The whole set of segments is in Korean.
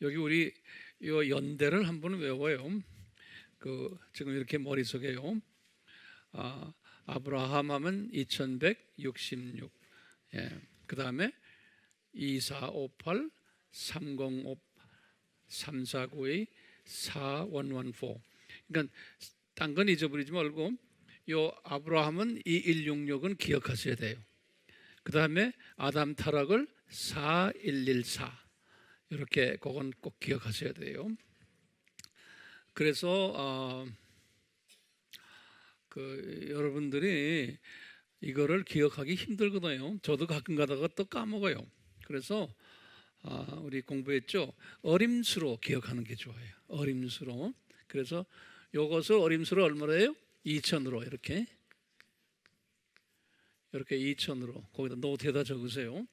여기 우리 요 연대를 한번 외워요. 지금 이렇게 머릿속에요. 아브라함 하면 2166. 예. 그 다음에 2458, 305, 3492, 4114. 그러니까 딴 건 잊어버리지 말고 요 아브라함은 2166은 기억하셔야 돼요. 그 다음에 아담 타락을 4114. 이렇게 그건 꼭 기억하셔야 돼요. 그래서 여러분들이 이거를 기억하기 힘들거든요. 저도 가끔 가다가 또 까먹어요. 그래서 우리 공부했죠. 어림수로 기억하는 게 좋아요. 어림수로. 그래서 요것을 어림수로 얼마로 해요? 2000으로 이렇게 2000으로 거기다 노트에다 적으세요.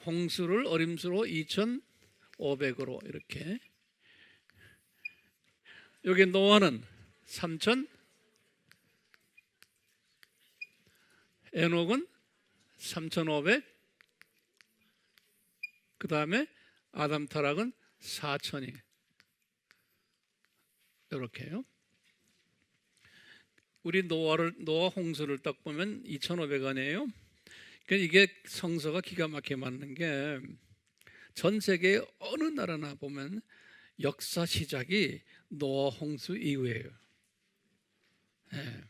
홍수를 어림수로 2500으로 이렇게. 여기 노아는 3000, 에녹은 3500, 그 다음에 아담 타락은 4000이 이렇게요. 우리 노아 홍수를 딱 보면 2500 아니에요. 그러니까 이게 성서가 기가 막히게 맞는 게 전 세계 어느 나라나 보면 역사 시작이 노아 홍수 이후예요. 네.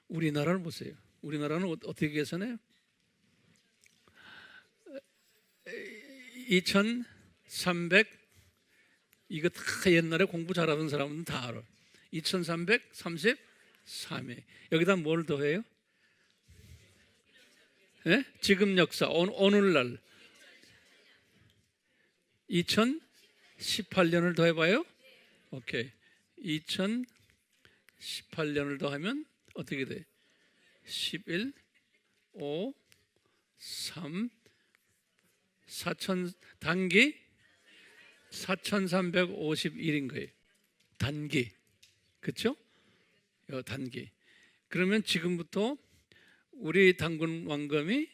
우리나라를 보세요. 우리나라는 어떻게 계산해요? 2300, 이거 다 옛날에 공부 잘하던 사람은 다 알아. 2333회. 여기다 뭘 더해요? 네? 지금 역사, 오늘날 2018년을 더해봐요. 오케이. 2018년을 더하면 어떻게 돼? 11, 5, 3, 4천 단기 4351인 거예요. 단기. 그렇죠? 단기. 그러면 지금부터 우리 단군 왕검이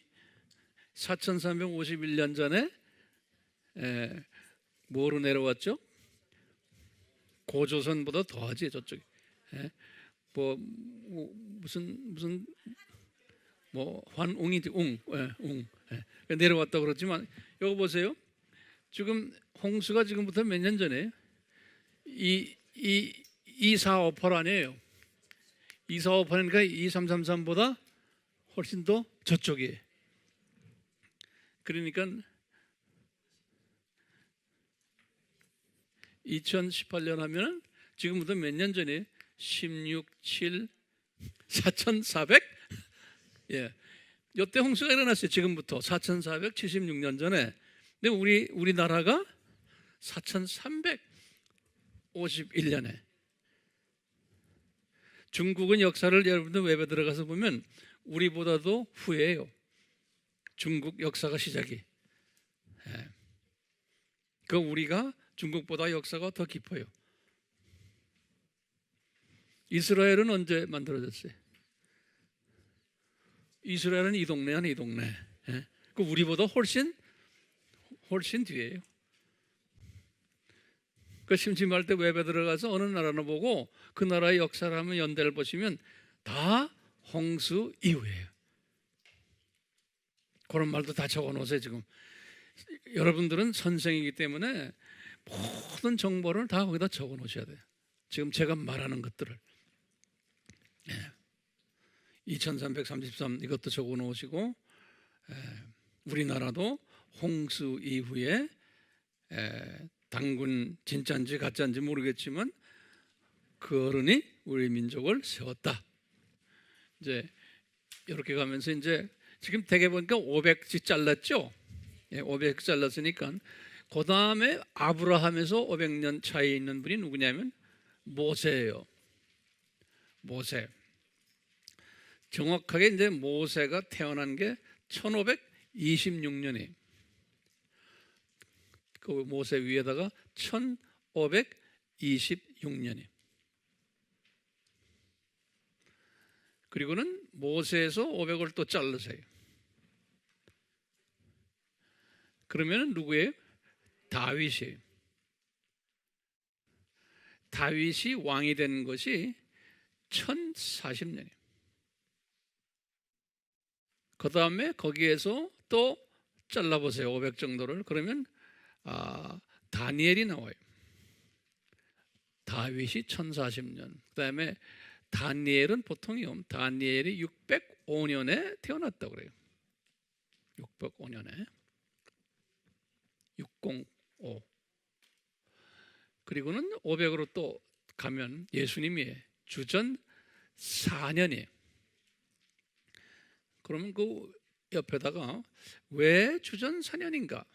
4351년 전에 뭐로 내려왔죠? 고조선보다 더하지 저쪽에. 무슨 환웅이지 웅. 내려왔다 그렇지만 여기 보세요. 지금 홍수가 지금부터 몇 년 전에 2458 아니에요. 2458이니까 2333보다 훨씬 더 저쪽이에요. 그러니까 2018년 하면은 지금부터 몇 년 전에 16, 7, 4400? 예. 이때 홍수가 일어났어요. 지금부터 4476년 전에. 근데 우리나라가 4351년에. 중국은 역사를 여러분들 웹에 들어가서 보면 우리보다도 후예요. 중국 역사가 시작이. 예. 우리가 중국보다 역사가 더 깊어요. 이스라엘은 언제 만들어졌어요? 이스라엘은 이 동네 아니 이 동네. 예? 우리보다 훨씬 뒤에요. 심심할 때 웹에 들어가서 어느 나라나 보고 그 나라의 역사를 하면 연대를 보시면 다 홍수 이후예요. 그런 말도 다 적어놓으세요. 지금 여러분들은 선생이기 때문에 모든 정보를 다 거기다 적어놓으셔야 돼요. 지금 제가 말하는 것들을 2333 이것도 적어놓으시고 우리나라도 홍수 이후에 단군 진짜인지 가짜인지 모르겠지만 그 어른이 우리 민족을 세웠다. 이제 이렇게 가면서 이제 지금 대개 보니까 500씩 잘랐죠. 500 잘랐으니까 그 다음에 아브라함에서 500년 차이 있는 분이 누구냐면 모세예요. 모세. 정확하게 이제 모세가 태어난 게 1526년이에요. 그 모세 위에다가 1526년이에요. 그리고는 모세에서 500을 또 잘르세요. 그러면 누구예요? 다윗이에요. 다윗이 왕이 된 것이 1040년이에요. 그 다음에 거기에서 또 잘라보세요. 500 정도를. 그러면 다니엘이 나와요. 다윗이 1040년. 그 다음에 다니엘은 보통이요. 다니엘이 605년에 태어났다고 그래요. 605년에. 605. 그리고는 500으로 또 가면 예수님이 주전 4년이에요. 그러면 그 옆에다가 왜 주전 4년인가?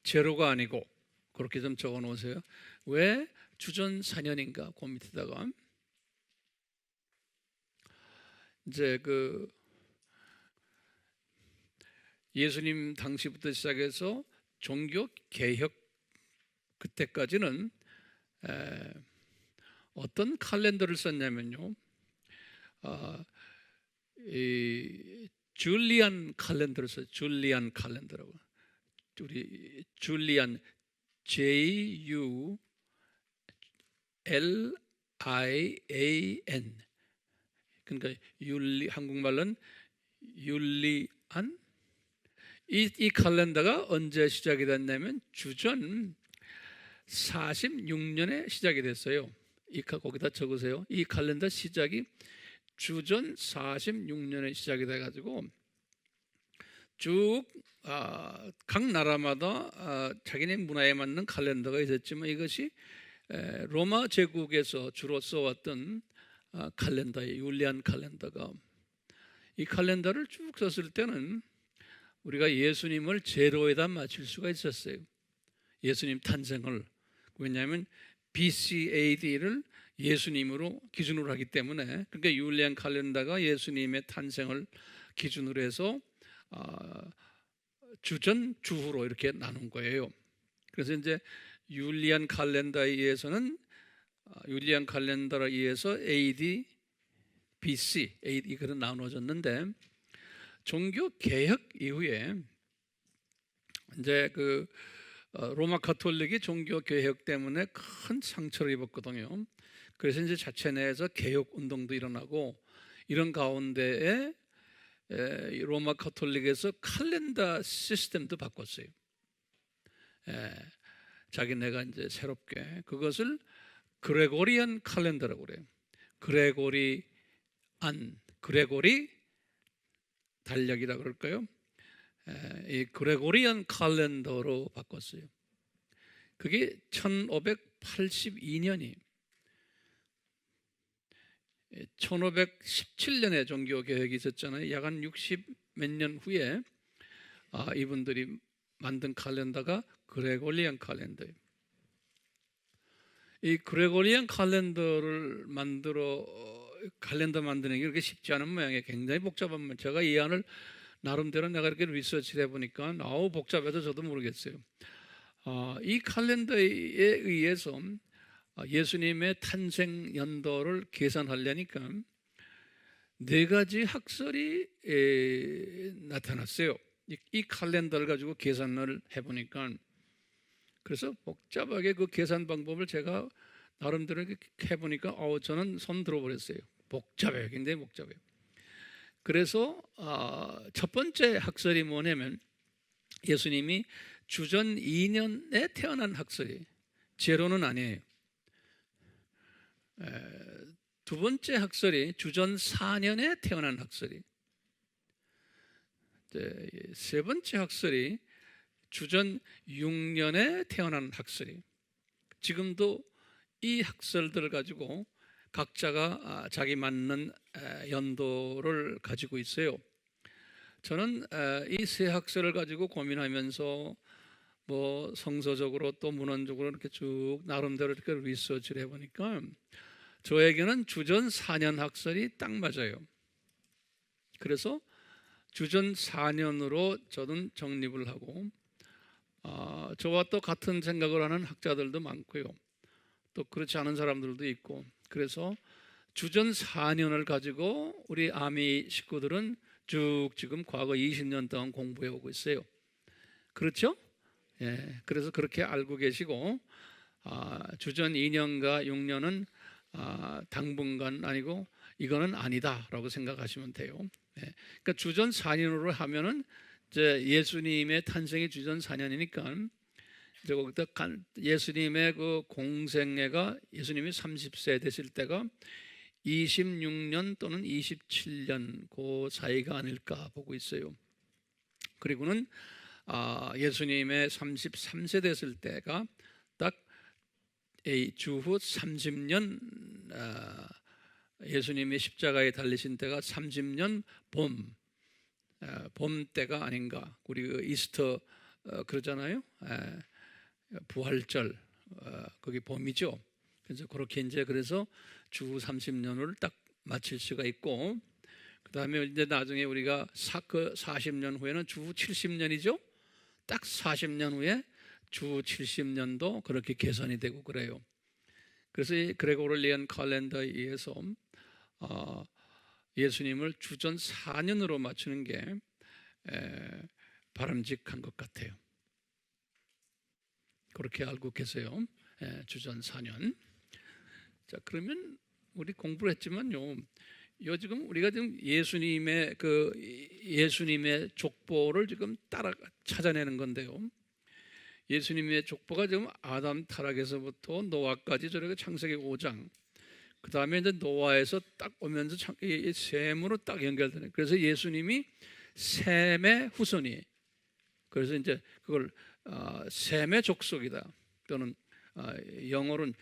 제로가 아니고 그렇게 좀 적어 놓으세요. 왜 주전 4년인가? 그 밑에다가 이제 그 예수님 당시부터 시작해서 종교 개혁 그때까지는 어떤 칼렌더를 썼냐면요. 이 줄리안 칼렌더를 써요. 줄리안 칼렌더라고. 우리 줄리안 Julian 그러니까 한국말로는 율리안. 이 칼렌더가 언제 시작이 됐냐면 주전 46년에 시작이 됐어요. 거기다 적으세요. 이 칼렌더 시작이 주전 46년에 시작이 돼가지고 쭉 각 나라마다 자기네 문화에 맞는 칼렌더가 있었지만 이것이 로마 제국에서 주로 써왔던 칼렌더의 율리안 칼렌더가, 이 칼렌더를 쭉 썼을 때는 우리가 예수님을 제로에다 맞출 수가 있었어요. 예수님 탄생을. 왜냐하면 BCAD를 예수님으로 기준으로 하기 때문에, 그러니까 율리안 칼렌더가 예수님의 탄생을 기준으로 해서 주전 주후로 이렇게 나눈 거예요. 그래서 이제 율리안 칼렌더에 의해서는 율리안 칼렌더에 의해서 AD, BC, AD 그런 나눠졌는데, 종교 개혁 이후에 이제 그 로마 가톨릭이 종교 개혁 때문에 큰 상처를 입었거든요. 그래서 이제 자체 내에서 개혁 운동도 일어나고, 이런 가운데에 로마 가톨릭에서 칼렌더 시스템도 바꿨어요. 자기네가 이제 새롭게 그것을 그레고리안 칼렌더라고 그래요. 그레고리 달력이라 그럴까요? 이 그레고리안 칼렌더로 바꿨어요. 그게 1582년이 1517년에 종교 개혁이 있었잖아요. 약 한 60 몇 년 후에 이분들이 만든 칼렌더가 그레고리안 칼렌더예요. 이 그레고리안 칼렌더를 칼렌더 만드는 게 그렇게 쉽지 않은 모양이에요. 굉장히 복잡한 모양. 제가 이 안을 나름대로 내가 이렇게 리서치를 해보니까 복잡해서 저도 모르겠어요. 이 칼렌더에 의해서 예수님의 탄생 연도를 계산하려니까 4가지 학설이 나타났어요. 이 칼렌더를 가지고 계산을 해보니까, 그래서 복잡하게 그 계산 방법을 제가 나름대로 이렇게 해보니까 저는 손 들어버렸어요. 복잡해요. 굉장히 복잡해요. 그래서 첫 번째 학설이 뭐냐면 예수님이 주전 2년에 태어난 학설이에요. 제로는 아니에요. 두 번째 학설이 주전 4년에 태어난 학설이, 세 번째 학설이 주전 6년에 태어난 학설이. 지금도 이 학설들을 가지고 각자가 자기 맞는 연도를 가지고 있어요. 저는 이 세 학설을 가지고 고민하면서 뭐 성서적으로 또 문헌적으로 이렇게 쭉 나름대로 이렇게 리서치를 해보니까 저에게는 주전 4년 학설이 딱 맞아요. 그래서 주전 4년으로 저는 정립을 하고, 저와 또 같은 생각을 하는 학자들도 많고요. 또 그렇지 않은 사람들도 있고, 그래서 주전 4년을 가지고 우리 아미 식구들은 쭉 지금 과거 20년 동안 공부해 오고 있어요. 그렇죠? 예, 그래서 그렇게 알고 계시고, 주전 2년과 6년은 당분간 아니고 이거는 아니다라고 생각하시면 돼요. 그러니까 주전 4년으로 하면은 이제 예수님의 탄생이 주전 4년이니까 이제 거기다 예수님의 그 공생애가 예수님이 30세 되실 때가 26년 또는 27년 그 사이가 아닐까 보고 있어요. 그리고는 예수님의 33세 됐을 때가 딱 주후 30년 예수님이 십자가에 달리신 때가 30년 봄 때가 아닌가. 우리 그 이스터 그러잖아요. 부활절 거기 봄이죠. 그래서 그렇게 이제 그래서 주 30년을 딱 마칠 수가 있고, 그 다음에 이제 나중에 우리가 40년 후에는 주 70년이죠. 딱 40년 후에 주 70년도 그렇게 계산이 되고 그래요. 그래서 이 그레고리안 칼렌더에 의해서 예수님을 주전 4년으로 맞추는 게 바람직한 것 같아요. 그렇게 알고 계세요. 주전 4년. 자, 그러면 우리 공부를 했지만요. 지금 우리가 지금 예수님의 족보를 지금 따라 찾아내는 건데요. 예수님의 족보가 지금 아담 타락에서부터 노아까지 저렇게 창세기 5장. 그 다음에 이제 노아에서 딱 오면서 셈으로 딱 연결되는. 그래서 예수님이 셈의 후손이. 그래서 이제 그걸 셈의 족속이다. 또는 영어로는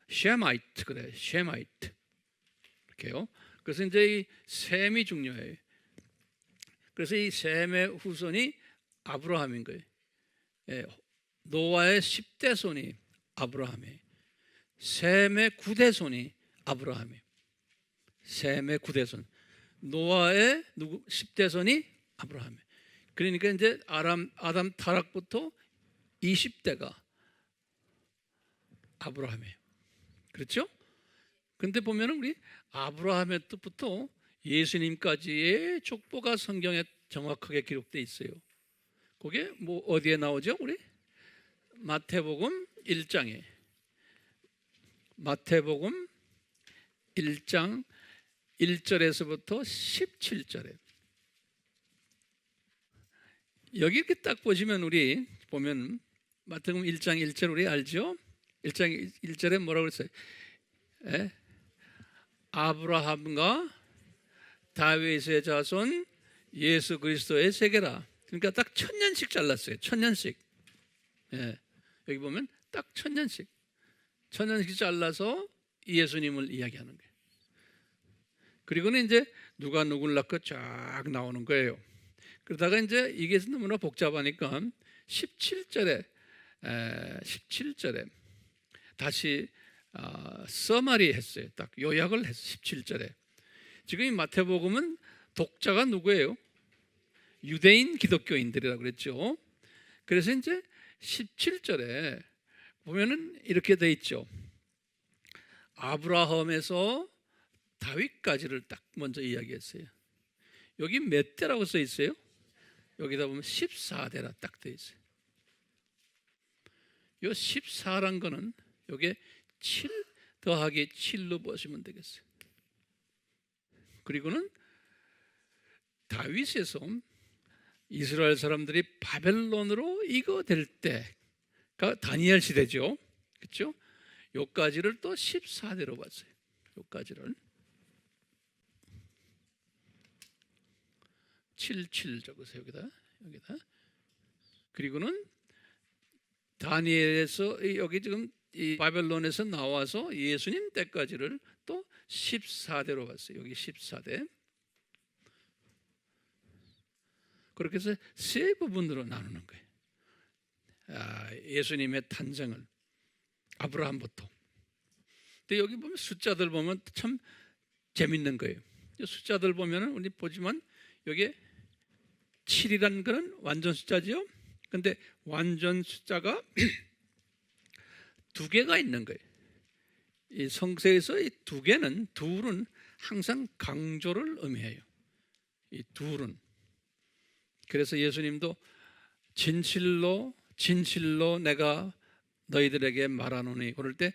쉐마이트 그래. 쉐마이트. 이렇게요. 그래서 이제 이 셈이 중요해요. 그래서 이 셈의 후손이 아브라함인 거예요. 노아의 10대 손이 아브라함이에요. 셈의 9대 손이 아브라함이에요. 셈의 9대 손. 노아의 10대 손이 아브라함이에요. 그러니까 이제 아담 타락부터 20대가 아브라함이에요. 그렇죠? 근데 보면은 우리 아브라함의 때부터 예수님까지의 족보가 성경에 정확하게 기록되어 있어요. 그게 뭐 어디에 나오죠? 우리 마태복음 1장에 마태복음 1장 1절에서부터 17절에 여기 이렇게 딱 보시면 우리 보면 마태복음 1장 1절 우리 알죠? 1장 1절에 뭐라고 그랬어요? 아브라함과 다윗의 자손 예수 그리스도의 세계라. 그러니까 딱 1000년씩 잘랐어요. 1000년씩. 여기 보면 딱 1000년씩 잘라서 예수님을 이야기하는 거예요. 그리고는 이제 누가 누굴 낳고 쫙 나오는 거예요. 그러다가 이제 이게 너무나 복잡하니까 17절에 다시 서마리 했어요. 딱 요약을 했어요. 17절에. 지금 이 마태복음은 독자가 누구예요? 유대인 기독교인들이라고 그랬죠. 그래서 이제 17절에 보면은 이렇게 돼 있죠. 아브라함에서 다윗까지를 딱 먼저 이야기했어요. 여기 몇 대라고 써 있어요? 여기다 보면 14대라 딱 돼 있어요. 이 14란 거는 여기에 7 더하기 7로 보시면 되겠어요. 그리고는 다윗에서 이스라엘 사람들이 바벨론으로 이거될 때가 다니엘 시대죠. 그렇죠? 요까지를 또 14대로 봤어요. 요까지를 77 적으세요. 여기다. 그리고는 다니엘에서 여기 지금 이 바벨론에서 나와서 예수님 때까지를 또 14대로 봤어요. 여기 14대. 그렇게 해서 세 부분으로 나누는 거예요. 예수님의 탄생을 아브라함부터. 근데 여기 보면 숫자들 보면 참 재밌는 거예요. 숫자들 보면은 우리 보지만 여기에 7이라는 거는 완전 숫자지요. 근데 완전 숫자가 두 개가 있는 거예요. 이 성서에서 이 두 개는 둘은 항상 강조를 의미해요. 이 둘은. 그래서 예수님도 진실로 내가 너희들에게 말하노니. 그럴 때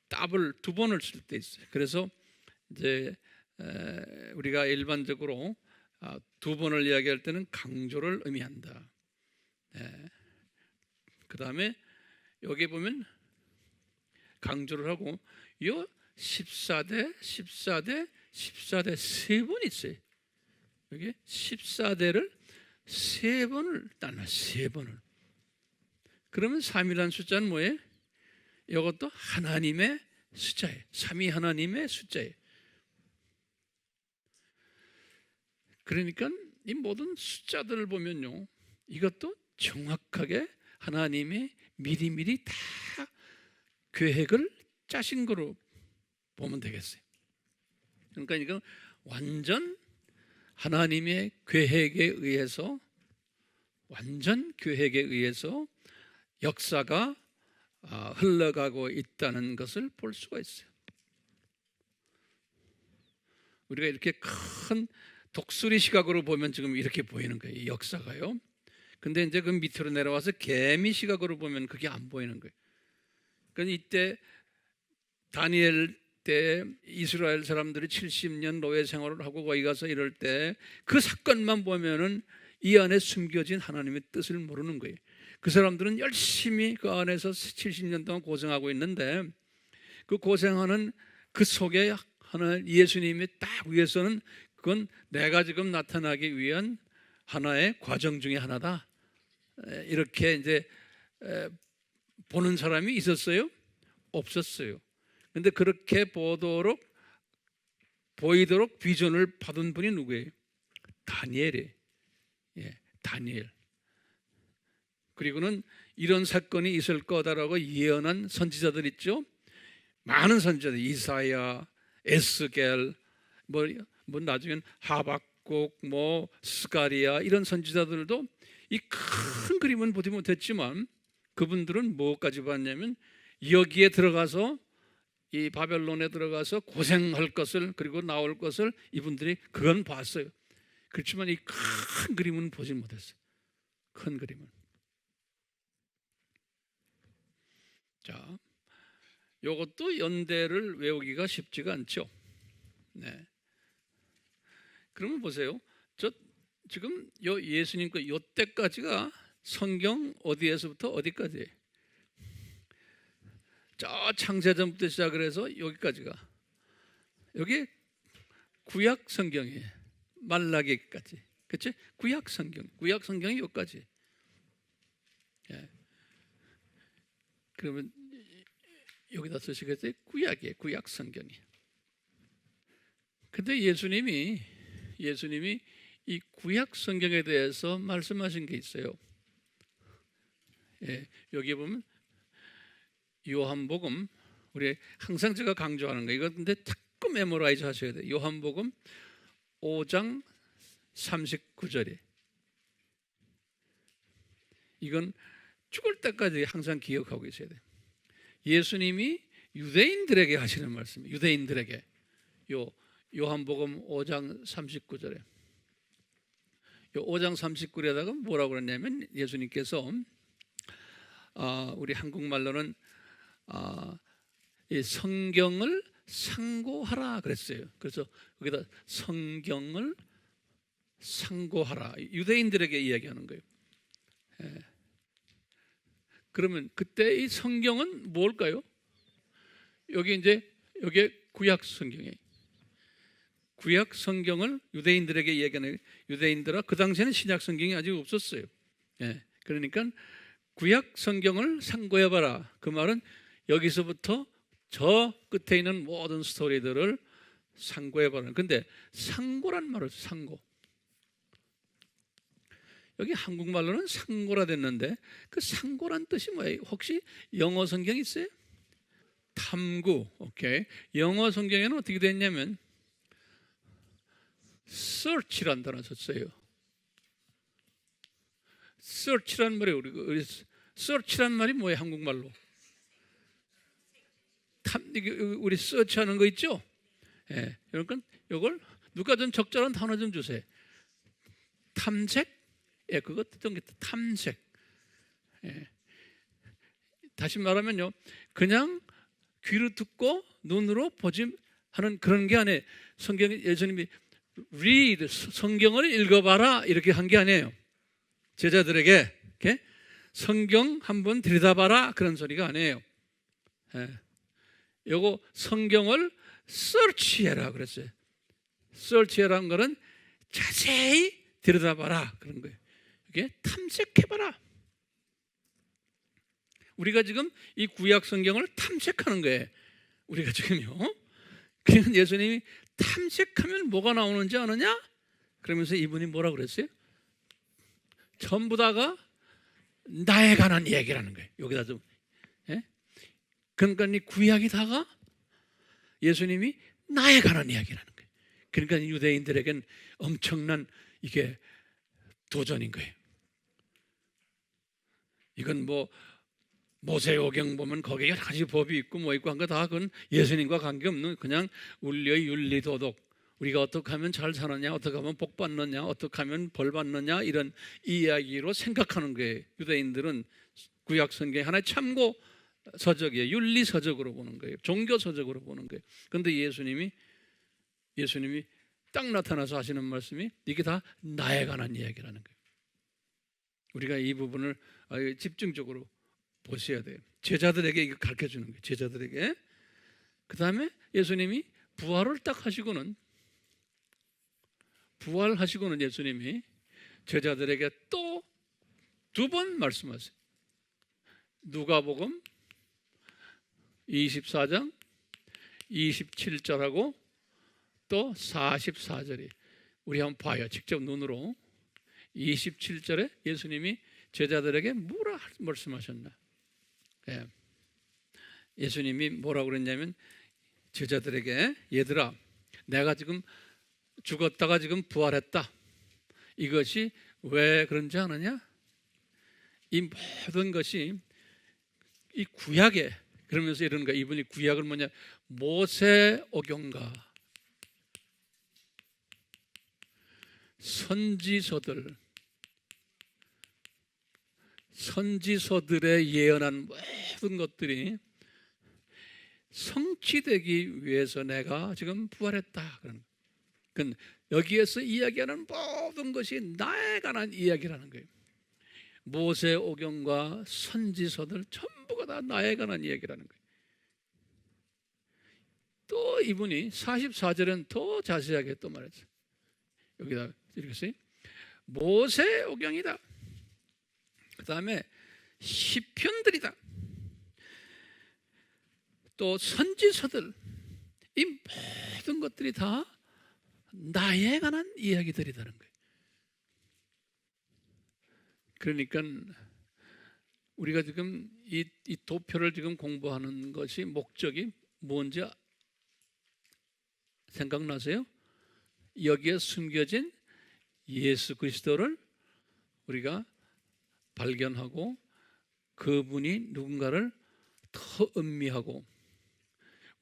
답을 두 번을 쓸 때 있어요. 그래서 이제 우리가 일반적으로 두 번을 이야기할 때는 강조를 의미한다. 그 다음에 여기 보면 강조를 하고 요 14대, 14대, 14대 세 번 있어요. 여기 14대를 세 번을 따나 세 번을. 그러면 3이라는 숫자는 뭐예요? 이것도 하나님의 숫자예요. 3이 하나님의 숫자예요. 그러니까 이 모든 숫자들을 보면요, 이것도 정확하게 하나님이 미리미리 다 계획을 짜신 거로 보면 되겠어요. 그러니까 이건 완전 하나님의 계획에 의해서, 완전 계획에 의해서 역사가 흘러가고 있다는 것을 볼 수가 있어요. 우리가 이렇게 큰 독수리 시각으로 보면 지금 이렇게 보이는 거예요, 이 역사가요. 근데 이제 그 밑으로 내려와서 개미 시각으로 보면 그게 안 보이는 거예요. 그러니까 이때 다니엘 때 이스라엘 사람들이 70년 노예 생활을 하고 거기 가서 이럴 때 그 사건만 보면은 이 안에 숨겨진 하나님의 뜻을 모르는 거예요. 그 사람들은 열심히 그 안에서 70년 동안 고생하고 있는데 그 고생하는 그 속에 하나 예수님이 딱 위해서는 그건 내가 지금 나타나기 위한 하나의 과정 중에 하나다. 이렇게 이제 보는 사람이 있었어요? 없었어요. 근데 그렇게 보이도록 비전을 받은 분이 누구예요? 다니엘이에요. 다니엘. 그리고는 이런 사건이 있을 거다라고 예언한 선지자들 있죠. 많은 선지자들, 이사야, 에스겔, 뭐 나중엔 하박국, 스가리야, 이런 선지자들도 이 큰 그림은 보지 못했지만 그분들은 뭐까지 봤냐면 여기에 들어가서 이 바벨론에 들어가서 고생할 것을, 그리고 나올 것을 이분들이 그건 봤어요. 그렇지만 이 큰 그림은 보지 못했어요. 큰 그림은. 자, 이것도 연대를 외우기가 쉽지가 않죠. 네. 그러면 보세요. 지금 예수님 요 때까지가 성경 어디에서부터 어디까지예요? 저 창세전부터 시작을 해서 여기까지가, 여기 구약 성경이에요. 말라기까지. 그렇지? 구약 성경이 여기까지. 예. 그러면 여기다 쓰시겠어요? 구약이에요. 구약 성경이. 근데 예수님이 이 구약 성경에 대해서 말씀하신 게 있어요. 여기 보면 요한복음, 우리 항상 제가 강조하는 거 이거 근데 자꾸 메모라이즈 하셔야 돼요. 요한복음 5장 39절에 이건 죽을 때까지 항상 기억하고 있어야 돼요. 예수님이 유대인들에게 하시는 말씀이에요. 유대인들에게 요한복음 5장 39절에 요 5장 39절에다가 뭐라고 그랬냐면 예수님께서 우리 한국말로는 이 성경을 상고하라 그랬어요. 그래서 여기다 성경을 상고하라, 유대인들에게 이야기하는 거예요. 그러면 그때 이 성경은 뭘까요? 여기 구약 성경이에요. 구약 성경을 유대인들에게 이야기하는, 유대인들아 그 당시에는 신약 성경이 아직 없었어요. 그러니까 구약 성경을 상고해봐라. 그 말은 여기서부터 저 끝에 있는 모든 스토리들을 상고해봐라. 근데 상고란 말을 상고, 여기 한국말로는 상고라 됐는데 그 상고란 뜻이 뭐예요? 혹시 영어 성경 있어요? 탐구. 오케이. 영어 성경에는 어떻게 됐냐면 search란 단어 썼어요. search란 말이 우리 search란 말이 뭐예요? 한국말로 우리 search하는 거 있죠? 그러니까 이걸 누가 좀 적절한 단어 좀 주세요. 탐색? 그것 듣던 게 탐색. 다시 말하면요, 그냥 귀로 듣고 눈으로 보지 하는 그런 게 아니에요. 예수님이 read, 성경을 읽어봐라 이렇게 한 게 아니에요. 제자들에게 이렇게 성경 한번 들여다봐라 그런 소리가 아니에요. 요거 성경을 search해라 그랬어요. search해라는 거는 자세히 들여다봐라 그런 거예요. 이게 탐색해봐라. 우리가 지금 이 구약 성경을 탐색하는 거예요. 우리가 지금요. 그냥 예수님이 탐색하면 뭐가 나오는지 아느냐? 그러면서 이분이 뭐라 그랬어요? 전부 다가 나에 관한 이야기라는 거예요. 여기다 좀. 그러니까 이 구약이 다가 예수님이 나에 관한 이야기라는 거예요. 그러니까 유대인들에겐 엄청난 이게 도전인 거예요. 이건 뭐 모세오경 보면 거기에 여러 가지 법이 있고 뭐 있고 한 거 다 그건 예수님과 관계없는 그냥 우리의 윤리 도덕, 우리가 어떻게 하면 잘 사느냐, 어떻게 하면 복 받느냐, 어떻게 하면 벌 받느냐 이런 이야기로 생각하는 거예요. 유대인들은 구약 성경 하나의 참고 서적이에요. 윤리 서적으로 보는 거예요. 종교 서적으로 보는 거예요. 그런데 예수님이 딱 나타나서 하시는 말씀이 이게 다 나에 관한 이야기라는 거예요. 우리가 이 부분을 집중적으로 보셔야 돼요. 제자들에게 이거 가르쳐 주는 거예요. 제자들에게. 그 다음에 예수님이 부활을 딱 하시고는 예수님이 제자들에게 또 두 번 말씀하세요. 누가복음 24장 27절하고 또 44절이 우리 한번 봐요. 직접 눈으로. 27절에 예수님이 제자들에게 뭐라 말씀하셨나? 예수님이 뭐라고 그랬냐면 제자들에게 얘들아 내가 지금 죽었다가 지금 부활했다. 이것이 왜 그런지 아느냐? 이 모든 것이 이 구약에 그러면서 이러는 거야. 이분이 구약을 뭐냐? 모세오경과 선지서들의 예언한 모든 것들이 성취되기 위해서 내가 지금 부활했다. 그러니까 여기에서 이야기하는 모든 것이 나에 관한 이야기라는 거예요. 모세오경과 선지서들 전부가 다 나에 관한 이야기라는 거예요. 또 이분이 44절은 더 자세하게 또 말했어요. 여기다 읽으세요. 모세오경이다. 그 다음에 시편들이다. 또 선지서들, 이 모든 것들이 다 나에 관한 이야기들이라는 거예요. 그러니까 우리가 지금 이 도표를 지금 공부하는 것이 목적이 뭔지 생각나세요? 여기에 숨겨진 예수 그리스도를 우리가 발견하고 그분이 누군가를 더 음미하고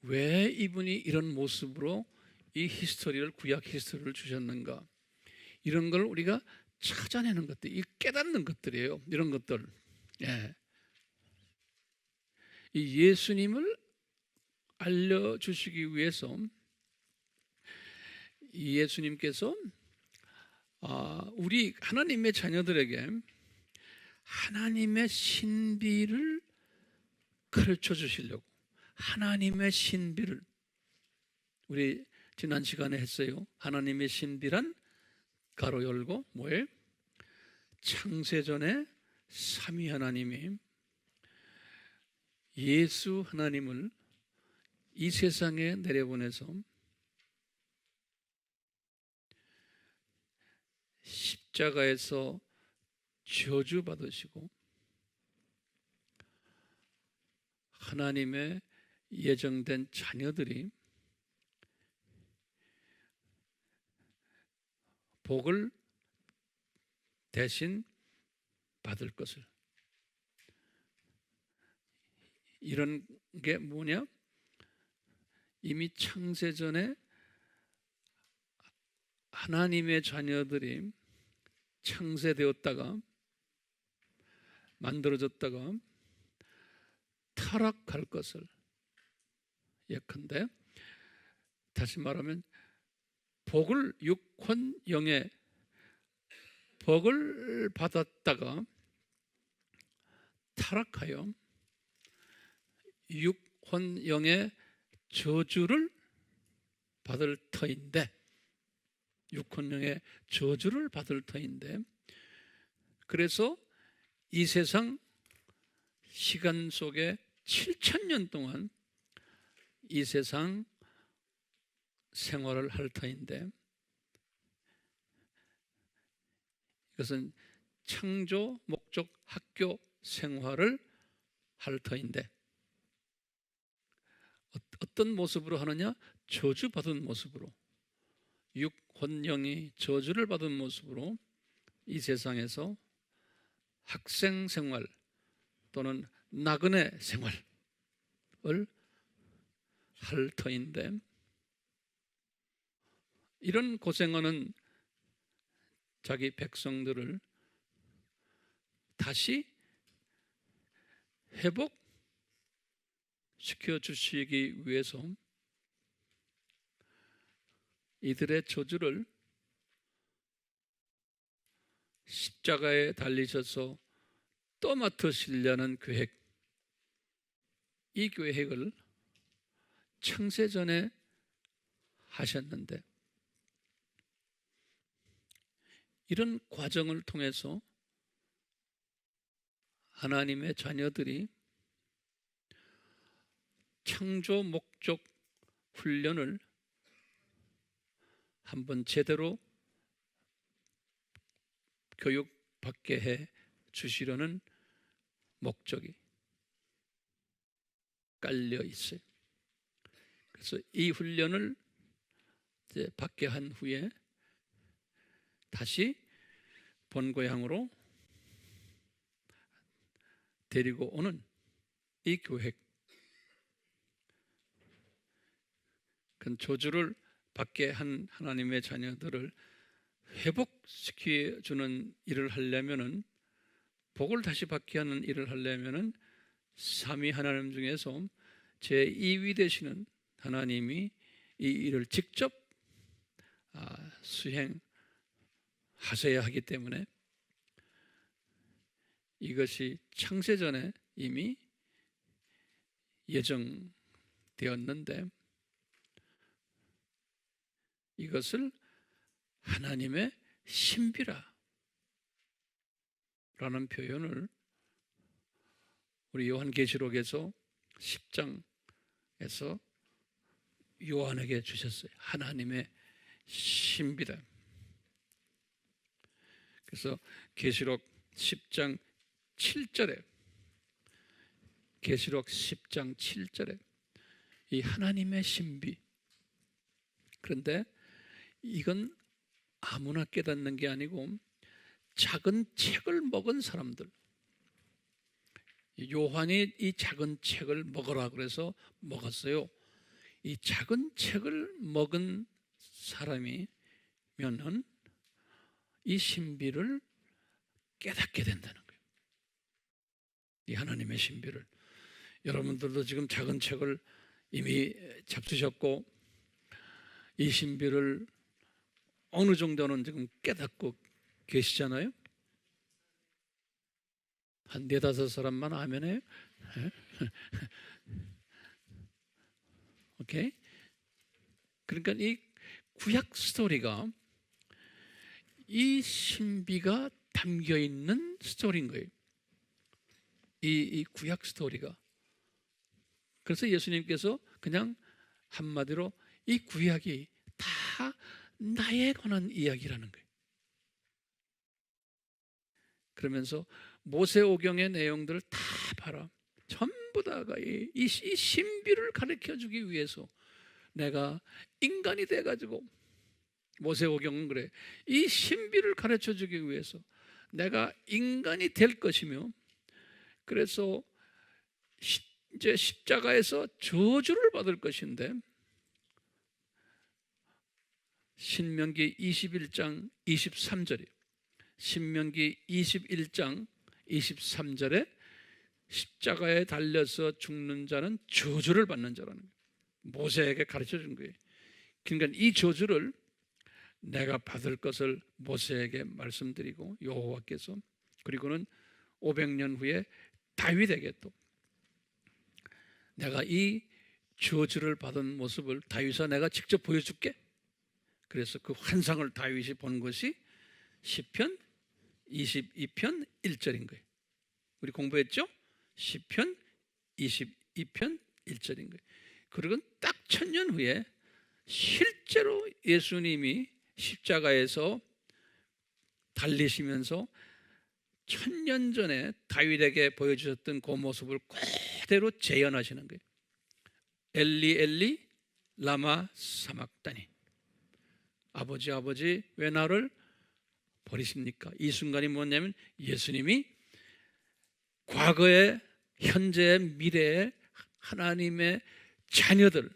왜 이분이 이런 모습으로 이 히스토리를 구약 히스토리를 주셨는가 이런 걸 우리가 찾아내는 것들, 이 깨닫는 것들이에요. 이런 것들. 이 예수님을 알려주시기 위해서 이 예수님께서 우리 하나님의 자녀들에게 하나님의 신비를 가르쳐 주시려고 하나님의 신비를 우리 지난 시간에 했어요. 하나님의 신비란 가로 열고 뭐예요? 창세전에 삼위 하나님이 예수 하나님을 이 세상에 내려보내서 십자가에서 저주받으시고 하나님의 예정된 자녀들이 복을 대신 받을 것을 이런 게 뭐냐? 이미 창세전에 하나님의 자녀들이 창세되었다가 만들어졌다가 타락할 것을 예컨대, 다시 말하면 복을 육혼영의 복을 받았다가 타락하여 육혼영의 저주를 받을 터인데, 육혼영의 저주를 받을 터인데, 그래서 이 세상 시간 속에 7,000년 동안 이 세상 생활을 할 터인데, 이것은 창조 목적 학교 생활을 할 터인데, 어떤 모습으로 하느냐? 저주받은 모습으로, 육혼영이 저주를 받은 모습으로 이 세상에서 학생 생활 또는 나그네 생활을 할 터인데, 이런 고생하는 자기 백성들을 다시 회복시켜 주시기 위해서 이들의 저주를 십자가에 달리셔서 떠맡으시려는 계획, 이 계획을 창세전에 하셨는데, 이런 과정을 통해서 하나님의 자녀들이 창조 목적 훈련을 한번 제대로 교육받게 해 주시려는 목적이 깔려 있어요. 그래서 이 훈련을 이제 받게 한 후에 다시 본고향으로 데리고 오는 이 계획, 그 저주를 받게 한 하나님의 자녀들을 회복시켜주는 일을 하려면은, 복을 다시 받게 하는 일을 하려면은 삼위 하나님 중에서 제2위 되시는 하나님이 이 일을 직접 수행하셔야 하기 때문에, 이것이 창세전에 이미 예정되었는데, 이것을 하나님의 신비라 라는 표현을 우리 요한계시록에서 10장에서 요한에게 주셨어요. 하나님의 신비다. 그래서 계시록 10장 7절에, 계시록 10장 7절에 이 하나님의 신비, 그런데 이건 아무나 깨닫는 게 아니고 작은 책을 먹은 사람들, 요한이 이 작은 책을 먹으라 그래서 먹었어요. 이 작은 책을 먹은 사람이면은 이 신비를 깨닫게 된다는 거예요. 이 하나님의 신비를. 여러분들도 지금 작은 책을 이미 잡수셨고, 이 신비를 어느 정도는 지금 깨닫고 계시잖아요. 한 4-5사람만 아멘해요. 오케이? 그러니까 이 구약 스토리가 이 신비가 담겨 있는 스토리인 거예요. 이 구약 스토리가. 그래서 예수님께서 그냥 한마디로 이 구약이 다 나에 관한 이야기라는 거예요. 그러면서 모세오경의 내용들을 다 봐라. 전부 다가 이 신비를 가르쳐 주기 위해서 내가 인간이 돼가지고, 모세오경은 그래, 이 신비를 가르쳐 주기 위해서 내가 인간이 될 것이며, 그래서 이제 십자가에서 저주를 받을 것인데, 신명기 21장 23절이에요. 신명기 21장 23절에 십자가에 달려서 죽는 자는 저주를 받는 자라는 거예요. 모세에게 가르쳐 준 거예요. 그러니까 이 저주를 내가 받을 것을 모세에게 말씀드리고 여호와께서, 그리고는 500년 후에 다윗에게 또 내가 이 저주를 받은 모습을 다윗아 내가 직접 보여줄게. 그래서 그 환상을 다윗이 본 것이 시편 22편 1절인 거예요. 우리 공부했죠? 시편 22편 1절인 거예요. 그리고 딱 1000년 후에 실제로 예수님이 십자가에서 달리시면서 1000년 전에 다윗에게 보여주셨던 그 모습을 그대로 재현하시는 거예요. 엘리 엘리 라마 사막다니, 아버지 아버지 왜 나를 버리십니까? 이 순간이 뭐냐면 예수님이 과거에 현재 미래에 하나님의 자녀들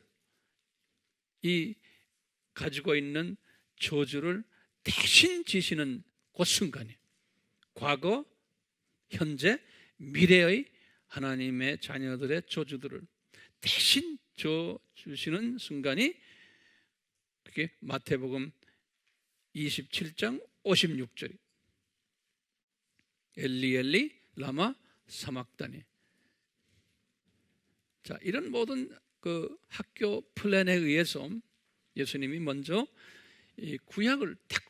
이 가지고 있는 저주를 대신 지시는 그 순간이에요. 과거, 현재, 미래의 하나님의 자녀들의 저주들을 대신 져 주시는 순간이 그게 마태복음 27장 56절. 엘리 엘리 라마 사막다니. 자, 이런 모든 그 학교 플랜에 의해서 예수님이 먼저 이 구약을 딱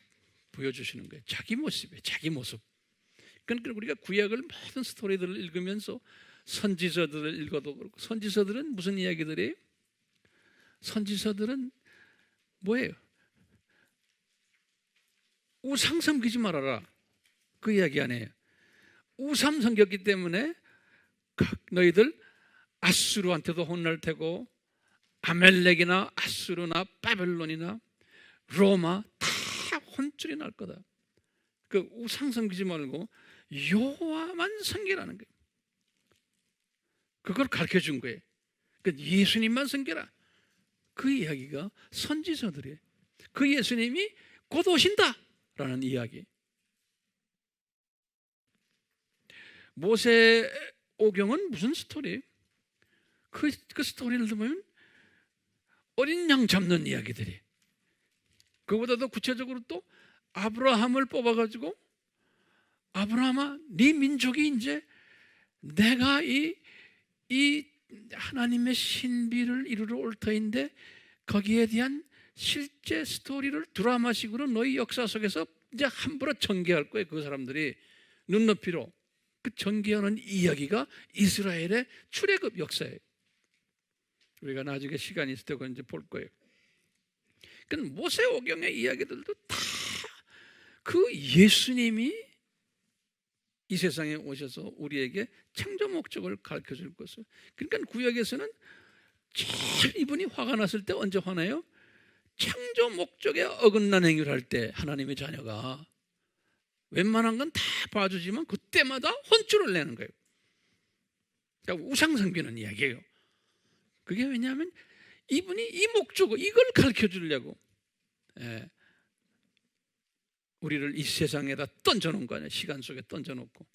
보여주시는 거예요. 자기 모습에 자기 모습. 그러니까 우리가 구약을 모든 스토리들을 읽으면서 선지서들을 읽어도 그렇고, 선지서들은 무슨 이야기들이에요? 선지서들은 뭐예요? 우상 섬기지 말아라, 그 이야기 아니에요. 우상 섬겼기 때문에 너희들 아수르한테도 혼날 테고 아멜렉이나 아수르나 바벨론이나 로마 다 혼쭐이 날 거다. 그 우상 섬기지 말고 여호와만 섬기라는 거예요. 그걸 가르쳐 준 거예요. 그러니까 예수님만 섬겨라, 그 이야기가 선지서들이에요. 그 예수님이 곧 오신다라는 이야기. 모세 오경은 무슨 스토리예요? 그 스토리를 보면 어린 양 잡는 이야기들이. 그보다도 구체적으로 또 아브라함을 뽑아가지고, 아브라함아 네 민족이 이제 내가 이 하나님의 신비를 이루러 올 터인데 거기에 대한 실제 스토리를 드라마식으로 너희 역사 속에서 이제 함부로 전개할 거예요. 그 사람들이 눈높이로 그 전개하는 이야기가 이스라엘의 출애굽 역사예요. 우리가 나중에 시간이 있을 때 그건 이제 볼 거예요. 그러니까 모세오경의 이야기들도 다 그 예수님이 이 세상에 오셔서 우리에게 창조 목적을 가르쳐 줄 것을. 그러니까 구약에서는 제일 이분이 화가 났을 때 언제 화나요? 창조 목적에 어긋난 행위를 할 때 하나님의 자녀가 웬만한 건 다 봐주지만 그때마다 혼쭐을 내는 거예요. 그러니까 우상 섬기는 이야기예요. 그게 왜냐하면 이분이 이 목적을 이걸 가르쳐 주려고 우리를 이 세상에다 던져놓은 거 아니에요. 시간 속에 던져놓고.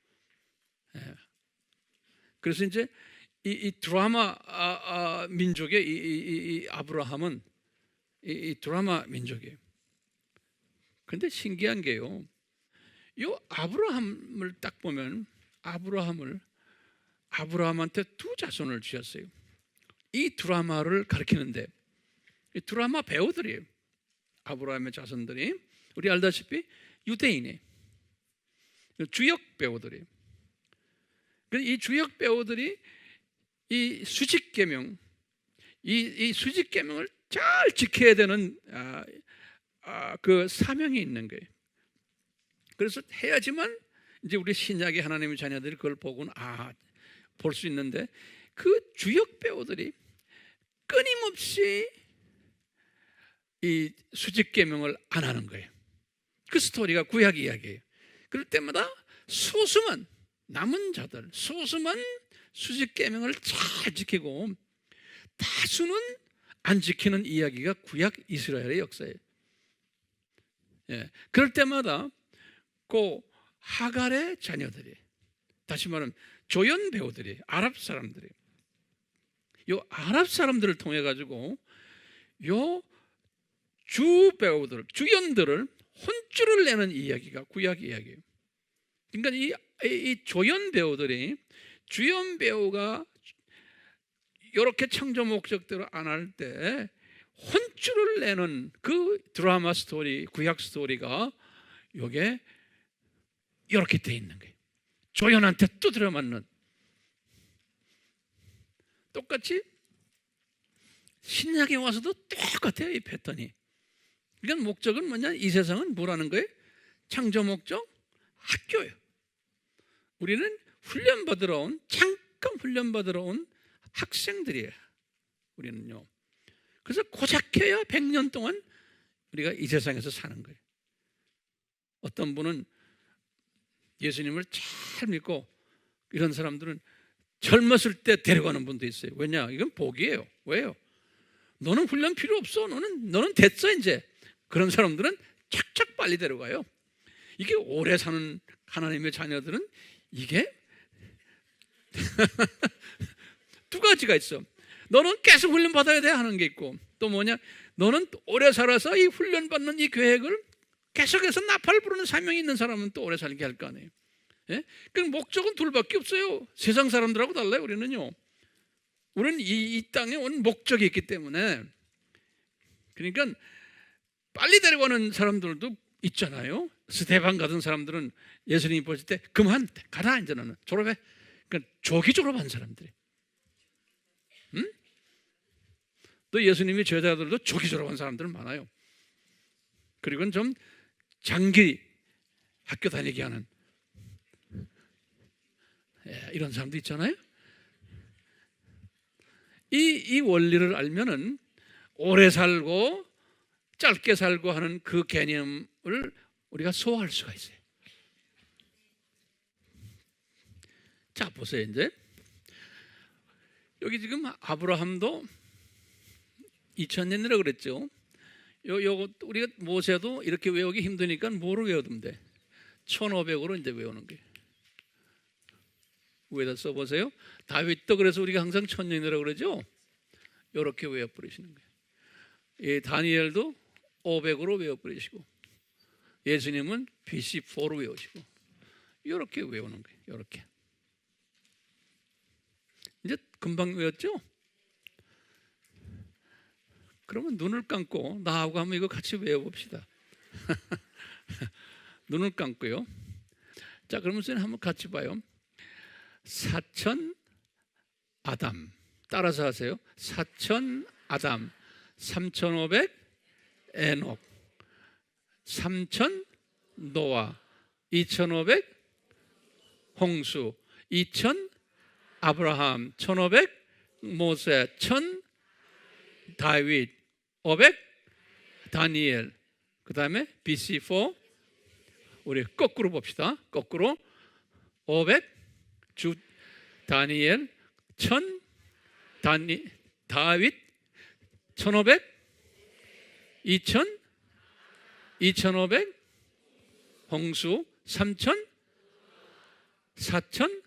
그래서 이제 이 드라마 민족의 이 아브라함은 이 드라마 민족이에요. 그런데 신기한 게요, 이 아브라함을 딱 보면 아브라함한테 두 자손을 주셨어요. 이 드라마를 가리키는데 이 드라마 배우들이에요. 아브라함의 자손들이 우리 알다시피 유대인이에요. 주역 배우들이에요. 이 주역 배우들이 이 수직계명, 이 수직계명을 잘 지켜야 되는 그 사명이 있는 거예요. 그래서 해야지만 이제 우리 신약의 하나님의 자녀들이 그걸 보고는 볼 수 있는데, 그 주역 배우들이 끊임없이 이 수직계명을 안 하는 거예요. 그 스토리가 구약 이야기예요. 그럴 때마다 소수만 남은 자들, 소수만 수직계명을 잘 지키고 다수는 안 지키는 이야기가 구약 이스라엘의 역사예요. 그럴 때마다 그 하갈의 자녀들이, 다시 말하면 조연 배우들이 아랍 사람들이 요 아랍 사람들을 통해 가지고 요 주 배우들, 주연들을 혼쭐을 내는 이야기가 구약 이야기예요. 그러니까 이 조연 배우들이 주연 배우가 이렇게 창조 목적대로 안 할 때 혼쭐을 내는 그 드라마 스토리, 구약 스토리가 요게 이렇게 돼 있는 거예요. 조연한테 두드려 맞는. 똑같이 신약에 와서도 똑같아요, 이 패턴이. 그러니까 목적은 뭐냐? 이 세상은 뭐라는 거예요? 창조 목적? 학교예요. 우리는 훈련받으러 온, 잠깐 훈련받으러 온 학생들이에요. 우리는요. 그래서 고작 해야 100년 동안 우리가 이 세상에서 사는 거예요. 어떤 분은 예수님을 잘 믿고 이런 사람들은 젊었을 때 데려가는 분도 있어요. 왜냐? 이건 복이에요. 왜요? 너는 훈련 필요 없어. 너는 됐어 이제. 그런 사람들은 착착 빨리 데려가요. 이게 오래 사는 하나님의 자녀들은 이게 두 가지가 있어. 너는 계속 훈련 받아야 돼 하는 게 있고, 또 뭐냐? 너는 오래 살아서 이 훈련 받는 이 계획을 계속해서 나팔 부르는 사명이 있는 사람은 또 오래 살게 할 거 아니에요. 예? 그 목적은 둘밖에 없어요. 세상 사람들하고 달라요. 우리는요. 우리는 이 땅에 온 목적이 있기 때문에. 그러니까 빨리 데려가는 사람들도 있잖아요. 스데반 같은 사람들은 예수님이 보실 때 그만 가라 이제 너는 졸업해. 그러니까 조기 졸업한 사람들이. 응? 또 예수님이 제자들도 조기 졸업한 사람들 많아요. 그리고 좀 장기 학교 다니게 하는 이런 사람도 있잖아요. 이 원리를 알면은 오래 살고 짧게 살고 하는 그 개념을 우리가 소화할 수가 있어요. 자, 보세요. 이제 여기 지금 아브라함도 2000년이라고 그랬죠. 요거 우리가 모세도 이렇게 외우기 힘드니까 뭐로 외우면 돼? 1500으로 이제 외우는 거예요. 위에다 써보세요. 다윗도 그래서 우리가 항상 천년이라고 그러죠. 이렇게 외워버리시는 거예요. 이 다니엘도 500으로 외워버리시고, 예수님은 BC4로 외우시고, 이렇게 외우는 거예요. 이렇게. 이제 금방 외웠죠? 그러면 눈을 감고 나하고 한번 이거 같이 외워봅시다. 눈을 감고요. 자, 그러면 선생님 한번 같이 봐요. 사천 아담 따라서 하세요. 사천 아담, 3500 에녹, 3000 노아, 2500 홍수, 2000 아브라함, 1500 모세, 1000 다윗, 500 다니엘, 그 다음에 BC4 우리 거꾸로 봅시다. 거꾸로 500 주 다니엘, 1000 다윗, 1500 2000 2500 홍수, 3000 4000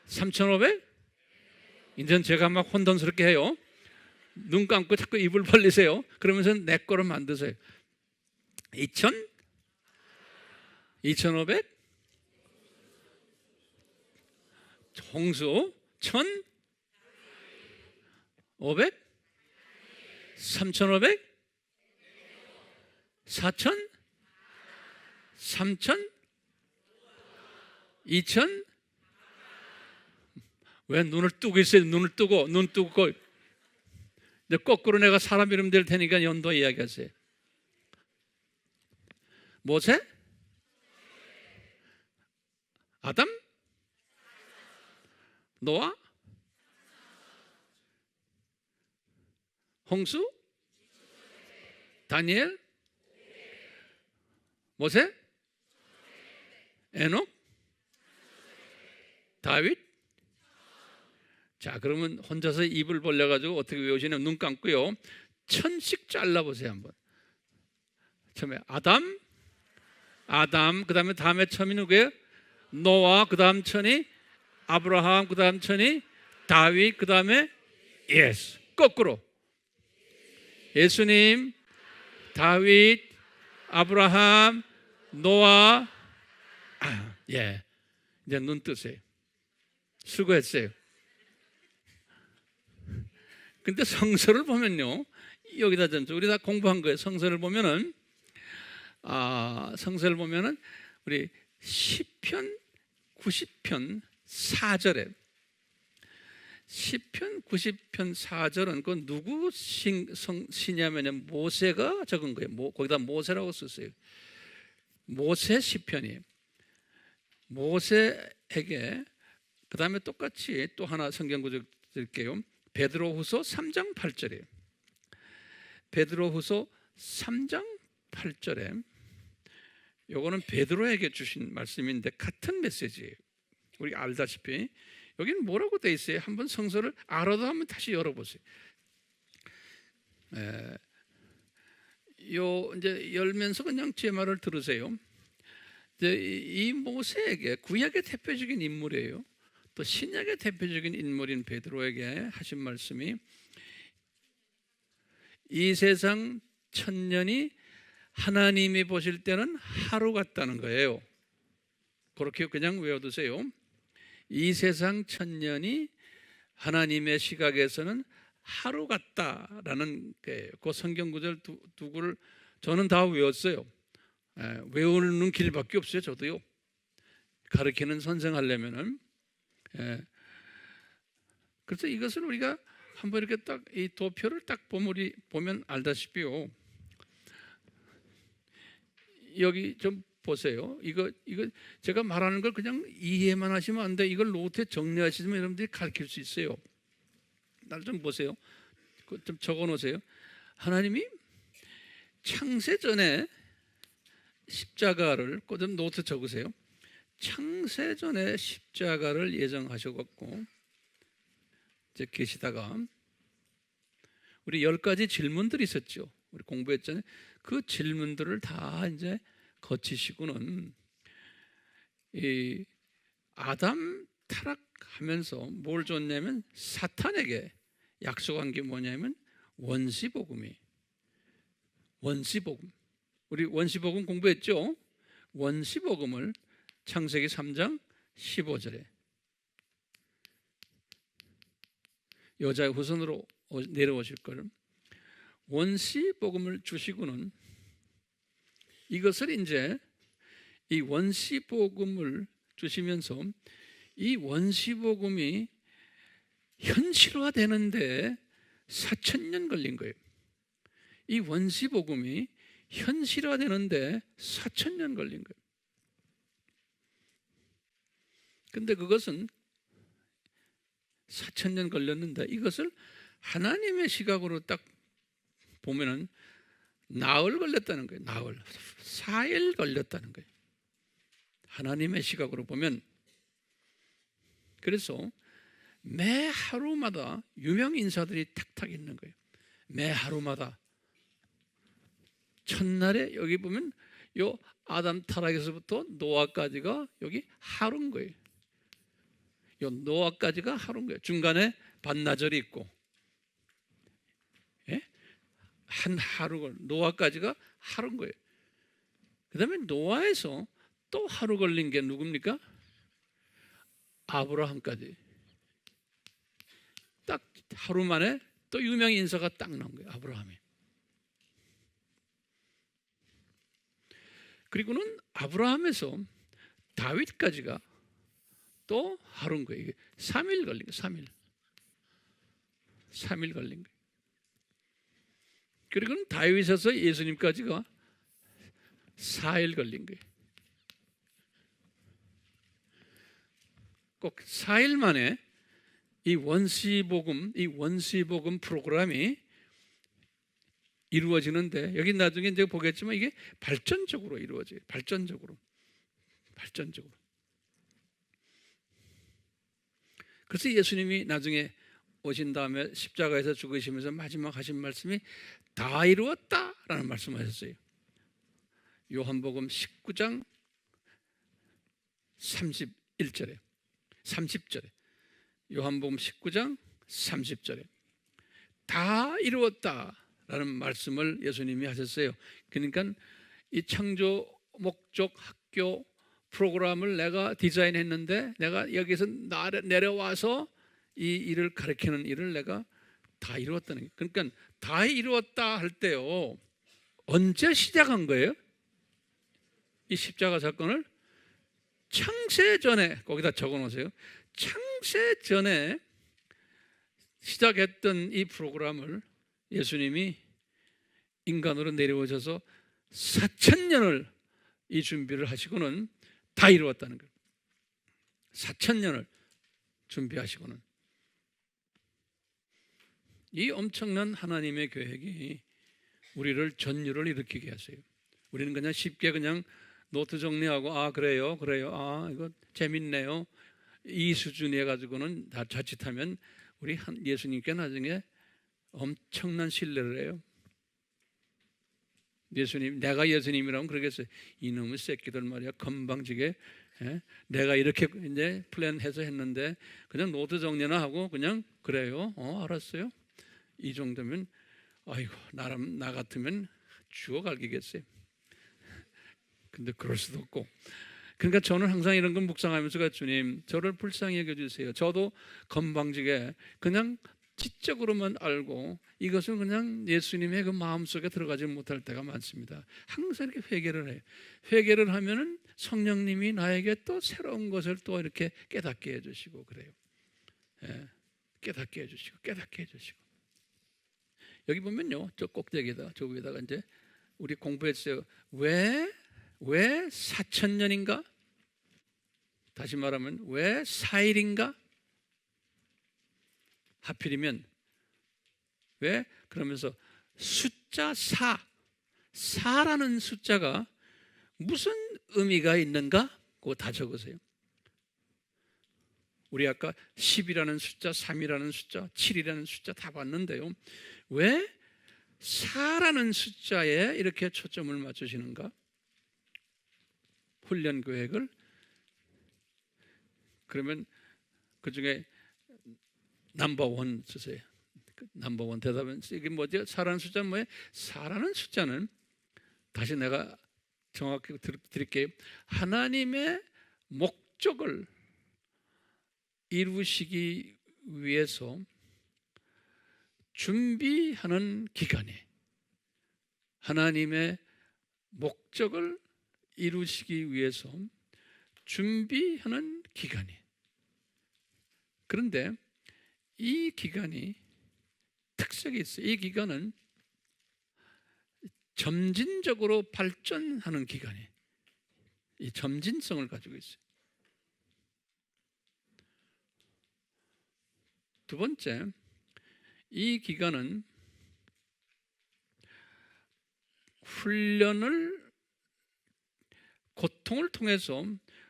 3500 이제는 제가 막 혼돈스럽게 해요. 눈 감고 자꾸 입을 벌리세요. 그러면서 내 거를 만드세요. 2000 2500 홍수, 1000 500 3500 4000 3000 2000 왜 눈을 뜨고 있어요? 눈을 뜨고 눈 뜨고 이제 거꾸로 내가 사람 이름 될 테니까 연도 이야기하세요. 모세? 아담? 노아? 홍수? 다니엘? 모세? 에녹? 다윗? 자, 그러면 혼자서 입을 벌려가지고 어떻게 외우시냐면 눈 감고요. 1000씩 잘라보세요 한번. 처음에 아담, 그 다음에 처음이 누구예요? 노아 그 다음 천이 아브라함 그 다음 천이 다윗 그 다음에 예수. 거꾸로 예수님, 다윗, 아브라함, 노아. 예, 이제 눈 뜨세요. 수고했어요. 근데 성서를 보면요, 여기다 전체 우리 다 공부한 거예요. 성서를 보면은 성서를 보면은 우리 시편 90편 4절에 시편 90편 4절은 그 누구 시냐면 모세가 적은 거예요. 거기다 모세라고 썼어요. 모세 시편이에요. 모세에게 그 다음에 똑같이 또 하나 성경 구절 드릴게요. 베드로후서 3장 8절이에요. 베드로후서 3장 8절에 요거는 베드로에게 주신 말씀인데 같은 메시지예요. 우리 알다시피 여기는 뭐라고 돼 있어요? 한번 성서를 알아도 한번 다시 열어보세요. 요 이제 열면서 그냥 제 말을 들으세요. 이제 이 모세에게 구약의 대표적인 인물이에요. 또 신약의 대표적인 인물인 베드로에게 하신 말씀이 이 세상 천년이 하나님이 보실 때는 하루 같다는 거예요. 그렇게 그냥 외워두세요. 이 세상 천년이 하나님의 시각에서는 하루 같다라는 그 성경 구절 두 구를 저는 다 외웠어요. 외우는 길밖에 없어요. 저도요. 가르치는 선생 하려면은. 그래서 이것을 우리가 한번 이렇게 딱 이 도표를 딱 보면 알다시피요. 여기 좀 보세요. 이거 제가 말하는 걸 그냥 이해만 하시면 안 돼. 이걸 노트에 정리하시면 여러분들이 가르칠 수 있어요. 날 좀 보세요. 좀 적어놓으세요. 하나님이 창세 전에 십자가를 좀 노트 적으세요. 창세 전에 십자가를 예정하셔갖고 이제 계시다가 우리 10가지 질문들이 있었죠. 우리 공부했잖아요. 그 질문들을 다 이제 거치시고는 이 아담 타락하면서 뭘 줬냐면 사탄에게 약속한 게 뭐냐면 원시복음이 원시복음. 우리 원시복음 공부했죠. 원시복음을 창세기 3장 15절에 여자의 후손으로 내려오실 거를 원시복음을 주시고는 이것을 이제 이 원시복음을 주시면서 이 원시복음이 현실화되는데 4,000년 걸린 거예요. 이 원시복음이 현실화되는데 4,000년 걸린 거예요. 근데 그것은 4,000년 걸렸는데 이것을 하나님의 시각으로 딱 보면은 나흘 걸렸다는 거예요. 나흘. 4일 걸렸다는 거예요. 하나님의 시각으로 보면. 그래서 매 하루마다 유명 인사들이 탁탁 있는 거예요. 매 하루마다. 첫날에 여기 보면 요 아담 타락에서부터 노아까지가 여기 하루인 거예요. 요 노아까지가 하루인 거예요. 중간에 반나절이 있고, 예? 한 하루 노아까지가 하루인 거예요. 그다음에 노아에서 또 하루 걸린 게 누굽니까? 아브라함까지. 딱 하루 만에 또 유명 인사가 딱 나온 거예요. 아브라함이. 그리고는 아브라함에서 다윗까지가 또 하루인 거예요. 이게 3일 걸린 거예요. 3일 걸린 거예요. 그리고는 다윗에서 예수님까지가 4일 걸린 거예요. 꼭 4일 만에 이 원시복음 프로그램이 이루어지는데, 여기 나중에 이제 보겠지만 이게 발전적으로 이루어져요. 발전적으로. 그래서 예수님이 나중에 오신 다음에 십자가에서 죽으시면서 마지막 하신 말씀이 다 이루었다라는 말씀을 하셨어요. 요한복음 19장 31절에 30절에 요한복음 19장 30절에 다 이루었다라는 말씀을 예수님이 하셨어요. 그러니까 이 창조 목적 학교 프로그램을 내가 디자인했는데 내가 여기서 내려와서 이 일을 가르치는 일을 내가 다 이루었다는 거예요. 그러니까 다 이루었다 할 때요, 언제 시작한 거예요? 이 십자가 사건을 창세 전에, 거기다 적어 놓으세요. 창세 전에 시작했던 이 프로그램을 예수님이 인간으로 내려오셔서 4,000년을 이 준비를 하시고는 다 이루었다는 거예요. 4,000년을 준비하시고는. 이 엄청난 하나님의 계획이 우리를 전율을 일으키게 하세요. 우리는 그냥 쉽게 그냥 노트 정리하고 그래요 이거 재밌네요 이 수준에 가지고는 다 자칫하면 우리 예수님께 나중에 엄청난 신뢰를 해요. 예수님, 내가 예수님이라면 그러겠어요. 이놈의 새끼들 말이야, 건방지게 내가 이렇게 이제 플랜해서 했는데 그냥 노트 정리나 하고 그냥 그래요, 알았어요. 이 정도면 아이고 나 같으면 죽어갈기겠어요. 근데 그럴 수도 없고. 그러니까 저는 항상 이런 걸 묵상하면서 주님, 저를 불쌍히 여겨주세요. 저도 건방지게 그냥 지적으로만 알고 이것은 그냥 예수님의 그 마음속에 들어가지 못할 때가 많습니다. 항상 이렇게 회개를 해요. 회개를 하면은 성령님이 나에게 또 새로운 것을 또 이렇게 깨닫게 해주시고 그래요. 깨닫게 해주시고 여기 보면요, 저 꼭대기에다 저 위에다가 이제 우리 공부했어요. 왜 4,000년인가? 다시 말하면 왜 4일인가? 하필이면 왜? 그러면서 숫자 4라는 숫자가 무슨 의미가 있는가? 그거 다 적으세요. 우리 아까 10이라는 숫자, 3이라는 숫자, 7이라는 숫자 다 봤는데요, 왜 4라는 숫자에 이렇게 초점을 맞추시는가? 훈련 계획을. 그러면 그 중에 넘버1 쓰세요. 넘버1 대답은 이게 뭐죠? 4라는 숫자는 뭐예요? 4라는 숫자는 다시 내가 정확히 드릴게요. 하나님의 목적을 이루시기 위해서 준비하는 기간이, 하나님의 목적을 이루시기 위해서 준비하는 기간이. 그런데 이 기간이 특색이 있어요. 이 기간은 점진적으로 발전하는 기간이, 이 점진성을 가지고 있어요. 두 번째, 이 기간은 고통을 통해서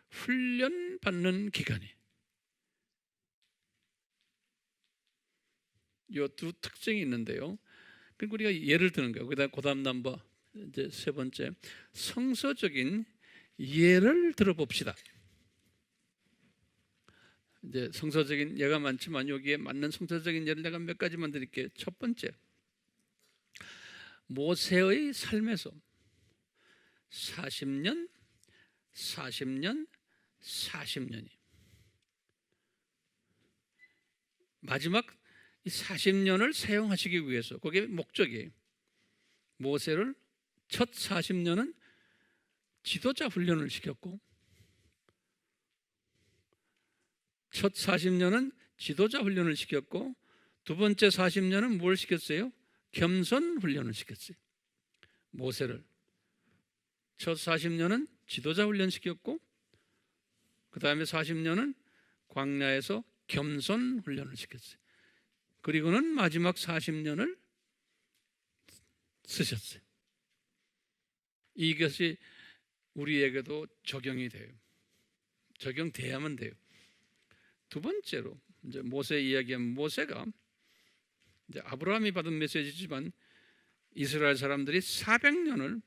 훈련받는 기간이. 이 두 특징이 있는데요. 그러니까 우리가 예를 드는 거예요. 그다음 넘버 이제 세 번째, 성서적인 예를 들어봅시다. 이제 성서적인 예가 많지만 여기에 맞는 성서적인 예를 내가 몇 가지만 드릴게요. 첫 번째, 모세의 삶에서 40년, 40년이 마지막 이 40년을 사용하시기 위해서, 그게 목적이에요. 모세를 첫 40년은 지도자 훈련을 시켰고, 첫 40년은 지도자 훈련을 시켰고, 두 번째 40년은 뭘 시켰어요? 겸손 훈련을 시켰어요. 모세를 첫 40년은 지도자 훈련 시켰고, 그 다음에 40년은 광야에서 겸손 훈련을 시켰어요. 그리고는 마지막 40년을 쓰셨어요. 이것이 우리에게도 적용이 돼요. 적용돼야만 돼요. 두 번째로 이제 모세 이야기하면, 모세가 이제 아브라함이 받은 메시지지만 이스라엘 사람들이 400년을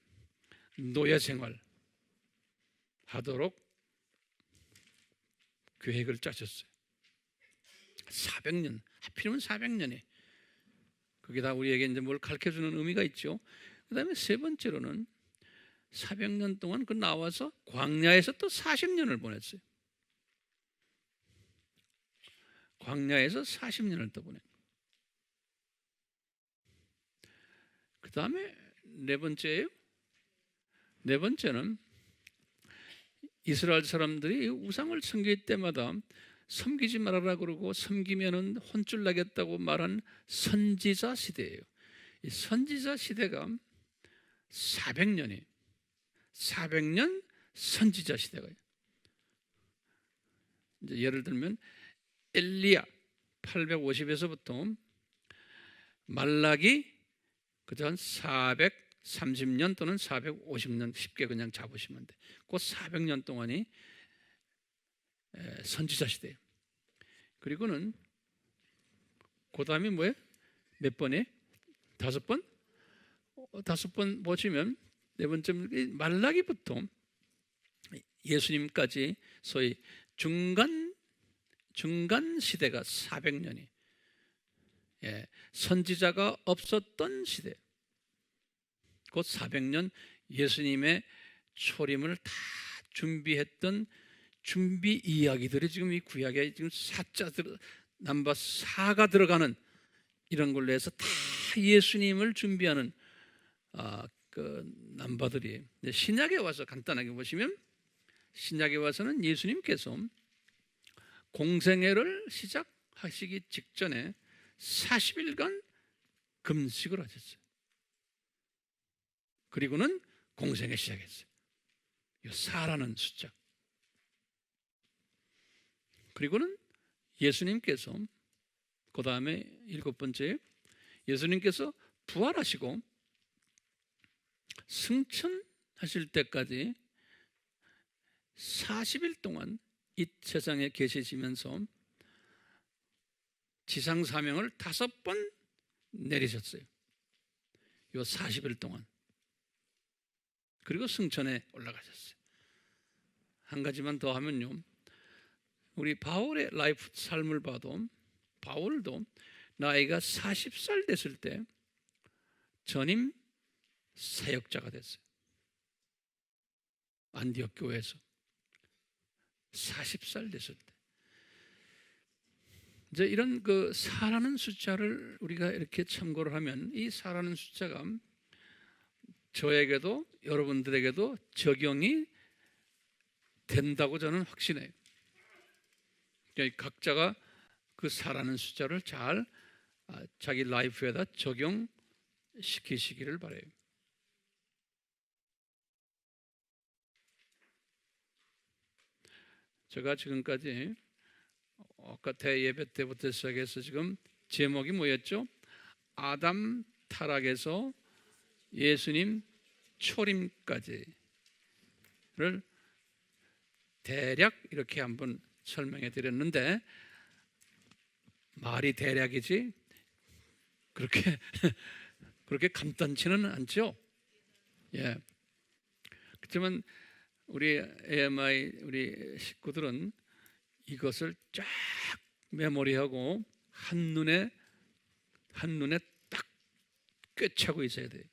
노예 생활 하도록 계획을 짜셨어요. 400년, 하필이면 400년에. 그게 다 우리에게 이제 뭘 가르쳐주는 의미가 있죠. 그 다음에 세 번째로는 400년 동안 그 나와서 광야에서 또 40년을 보냈어요. 광야에서 40년을 또 보낸. 그 다음에 네 번째예요. 네 번째는 이스라엘 사람들이 우상을 섬길 때마다 섬기지 말아라 그러고 섬기면은 혼쭐 나겠다고 말한 선지자 시대예요. 이 선지자 시대가 400년이에요. 400년 선지자 시대가. 이제 예를 들면 엘리야 850에서부터 말라기 그저 한 430년 또는 450년 쉽게 그냥 잡으시면 돼. 그 400년 동안이 선지자 시대예요. 그리고는 그 다음이 뭐예요? 몇 번에? 5번? 5번 보시면 네 번째 말라기부터 예수님까지 소위 중간 시대가 400년이 선지자가 없었던 시대. 곧 400년 예수님의 초림을 다 준비했던 준비 이야기들이 지금 이 구약에 지금 남바 4가 들어가는 이런 걸로 해서 다 예수님을 준비하는 그 남바들이 신약에 와서 간단하게 보시면 신약에 와서는 예수님께서 공생애를 시작하시기 직전에 40일간 금식을 하셨어요. 그리고는 공생애 시작했어요. 이 4라는 숫자. 그리고는 예수님께서 그 다음에 7번째 예수님께서 부활하시고 승천하실 때까지 40일 동안 이 세상에 계시면서 지상 사명을 5번 내리셨어요. 이 40일 동안. 그리고 승천에 올라가셨어요. 한 가지만 더 하면요. 우리 바울의 라이프 삶을 봐도 바울도 나이가 40살 됐을 때 전임 사역자가 됐어요. 안디옥 교회에서 40살 됐을 때. 이제 이런 그 4라는 숫자를 우리가 이렇게 참고를 하면 이 4라는 숫자가 저에게도 여러분들에게도 적용이 된다고 저는 확신해요. 그러니까 각자가 그 4라는 숫자를 잘 자기 라이프에다 적용시키시기를 바라요. 제가 지금까지 아까 대예배 때부터 시작해서 지금 제목이 뭐였죠? 아담 타락에서 예수님 초림까지를 대략 이렇게 한번 설명해 드렸는데 말이 대략이지 그렇게 간단치는 않죠. 예. 그렇지만 우리 AMI 우리 식구들은 이것을 쫙 메모리하고 한눈에 딱 꿰차고 있어야 돼요.